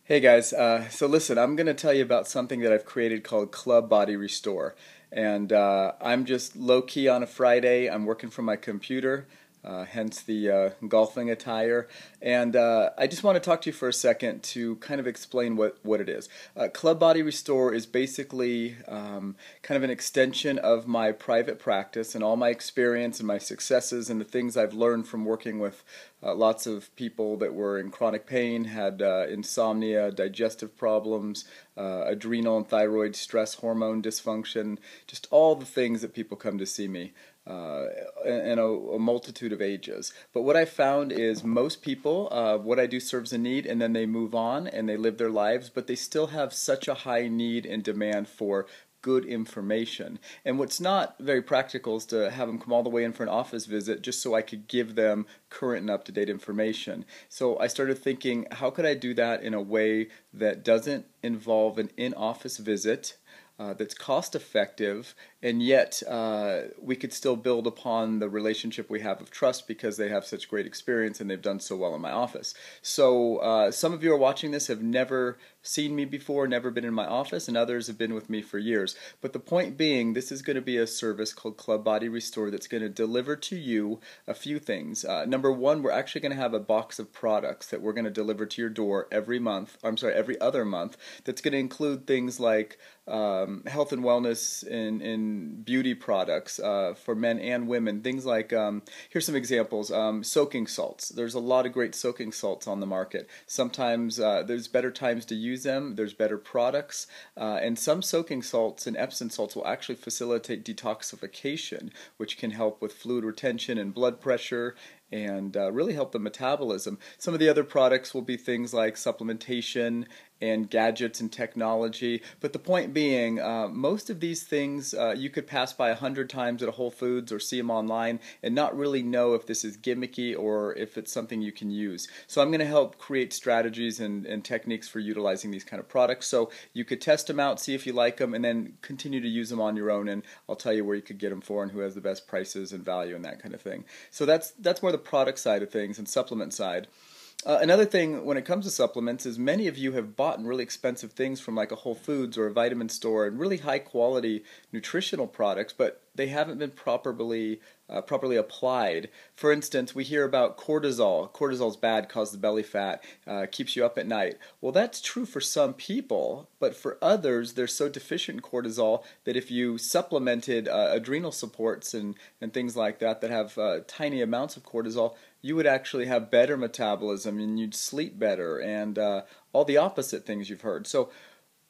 Hey guys, so listen, I'm going to tell you about something that I've created called Club Body Restore. And I'm just low key on a Friday. I'm working from my computer, hence the golfing attire. And I just want to talk to you for a second to kind of explain what it is. Club Body Restore is basically kind of an extension of my private practice and all my experience and my successes and the things I've learned from working with lots of people that were in chronic pain, had insomnia, digestive problems, adrenal and thyroid stress hormone dysfunction, just all the things that people come to see me in a multitude of ages. But what I found is most people, what I do serves a need and then they move on and they live their lives, but they still have such a high need and demand for good information. And what's not very practical is to have them come all the way in for an office visit just so I could give them current and up-to-date information. So I started thinking, how could I do that in a way that doesn't involve an in-office visit, that's cost effective, and yet we could still build upon the relationship we have of trust because they have such great experience and they've done so well in my office. So some of you are watching this have never seen me before, never been in my office, and others have been with me for years. But the point being, this is going to be a service called Club Body Restore that's going to deliver to you a few things. Number one, we're actually going to have a box of products that we're going to deliver to your door every month, every other month, that's going to include things like health and wellness and beauty products for men and women. Things like, here's some examples, soaking salts. There's a lot of great soaking salts on the market. Sometimes there's better times to use them, there's better products, and some soaking salts and Epsom salts will actually facilitate detoxification, which can help with fluid retention and blood pressure and really help the metabolism. Some of the other products will be things like supplementation and gadgets and technology. But the point being, most of these things you could pass by 100 times at a Whole Foods or see them online and not really know if this is gimmicky or if it's something you can use. So I'm going to help create strategies and techniques for utilizing these kind of products. So you could test them out, see if you like them, and then continue to use them on your own. And I'll tell you where you could get them for and who has the best prices and value and that kind of thing. So that's more the product side of things and supplement side. Another thing when it comes to supplements is many of you have bought really expensive things from like a Whole Foods or a vitamin store and really high quality nutritional products, but they haven't been properly applied. For instance, we hear about cortisol. Cortisol's bad, causes belly fat, keeps you up at night. Well, that's true for some people, but for others, they're so deficient in cortisol that if you supplemented adrenal supports and things like that have tiny amounts of cortisol, you would actually have better metabolism and you'd sleep better and all the opposite things you've heard. So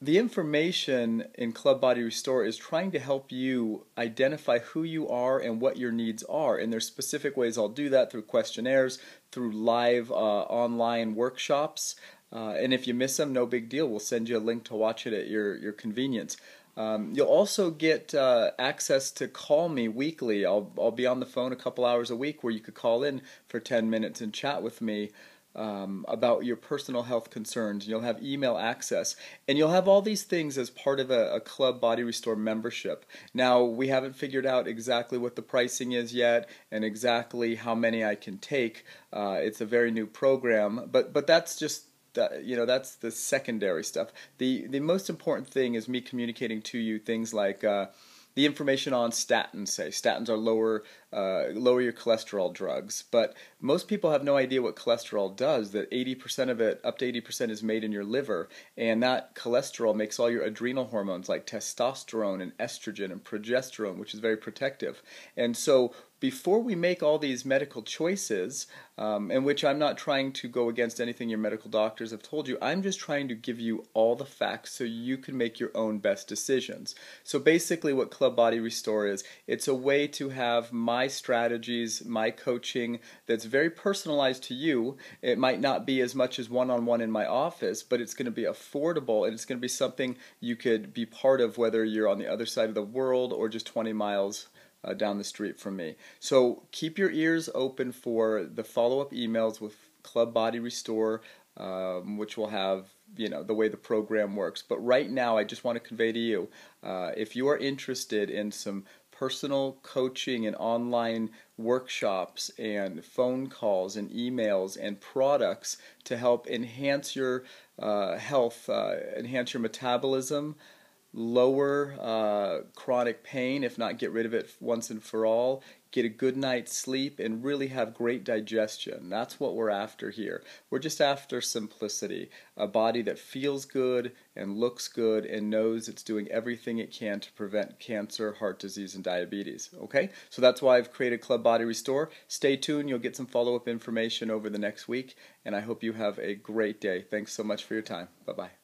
the information in Club Body Restore is trying to help you identify who you are and what your needs are. And there's specific ways I'll do that through questionnaires, through live online workshops. And if you miss them, no big deal. We'll send you a link to watch it at your convenience. You'll also get access to call me weekly. I'll be on the phone a couple hours a week where you could call in for 10 minutes and chat with me about your personal health concerns. You'll have email access, and you'll have all these things as part of a Club Body Restore membership. Now, we haven't figured out exactly what the pricing is yet and exactly how many I can take. It's a very new program, but that's just that's the secondary stuff. The most important thing is me communicating to you things like the information on statins. Say statins are lower your cholesterol drugs, but most people have no idea what cholesterol does. That 80% of it, up to 80%, is made in your liver, and that cholesterol makes all your adrenal hormones like testosterone and estrogen and progesterone, which is very protective. And so before we make all these medical choices, in which I'm not trying to go against anything your medical doctors have told you, I'm just trying to give you all the facts so you can make your own best decisions. So basically what Club Body Restore is, it's a way to have my strategies, my coaching that's very personalized to you. It might not be as much as one-on-one in my office, but it's going to be affordable and it's going to be something you could be part of whether you're on the other side of the world or just 20 miles down the street from me. So keep your ears open for the follow-up emails with Club Body Restore, which will have the way the program works. But right now I just want to convey to you, if you are interested in some personal coaching and online workshops and phone calls and emails and products to help enhance your health, enhance your metabolism, lower chronic pain, if not get rid of it once and for all, get a good night's sleep, and really have great digestion. That's what we're after here. We're just after simplicity, a body that feels good and looks good and knows it's doing everything it can to prevent cancer, heart disease, and diabetes. Okay? So that's why I've created Club Body Restore. Stay tuned. You'll get some follow-up information over the next week, and I hope you have a great day. Thanks so much for your time. Bye-bye.